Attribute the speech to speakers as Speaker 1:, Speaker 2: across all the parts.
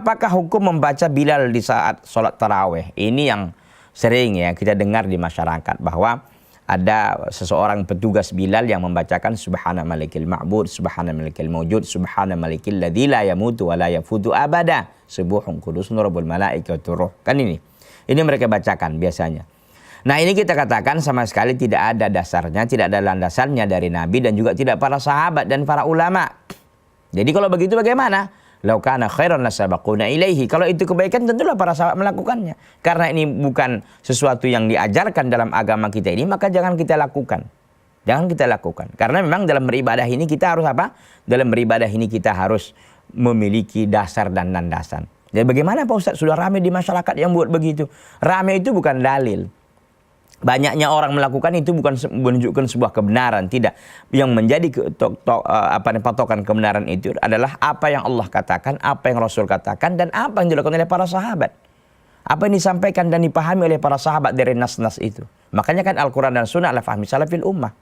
Speaker 1: apakah hukum membaca Bilal di saat sholat taraweh? Ini yang sering ya kita dengar di masyarakat, bahwa ada seseorang petugas Bilal yang membacakan Subhana malikil ma'bud, Subhana malikil mawjud, Subhana malikil ladzi la yamutu wa la yafutu abada, Subuhun qudusun rabbul malaikatu ruh. Kan ini mereka bacakan biasanya. Nah, ini kita katakan sama sekali tidak ada dasarnya, tidak ada landasannya dari Nabi dan juga tidak para sahabat dan para ulama. Jadi kalau begitu bagaimana? Lau kana khairan lasabaquna ilaihi. Kalau itu kebaikan tentulah para sahabat melakukannya. Karena ini bukan sesuatu yang diajarkan dalam agama kita ini, maka jangan kita lakukan. Jangan kita lakukan. Karena memang dalam beribadah ini kita harus apa? Dalam beribadah ini kita harus memiliki dasar dan landasan. Jadi bagaimana Pak Ustadz? Sudah ramai di masyarakat yang buat begitu. Ramai itu bukan dalil. Banyaknya orang melakukan itu bukan menunjukkan sebuah kebenaran, tidak. Yang menjadi patokan kebenaran itu adalah apa yang Allah katakan, apa yang Rasul katakan, dan apa yang dilakukan oleh para sahabat. Apa yang disampaikan dan dipahami oleh para sahabat dari nas-nas itu. Makanya kan Al-Quran dan Sunnah adalah fahmi salafil ummah.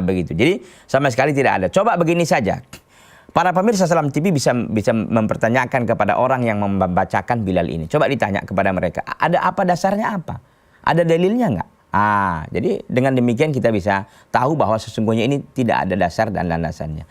Speaker 1: Begitu. Jadi sama sekali tidak ada. Coba begini saja. Para pemirsa Salam TV bisa mempertanyakan kepada orang yang membacakan Bilal ini. Coba ditanya kepada mereka, ada apa dasarnya apa? Ada dalilnya nggak? Jadi dengan demikian kita bisa tahu bahwa sesungguhnya ini tidak ada dasar dan landasannya.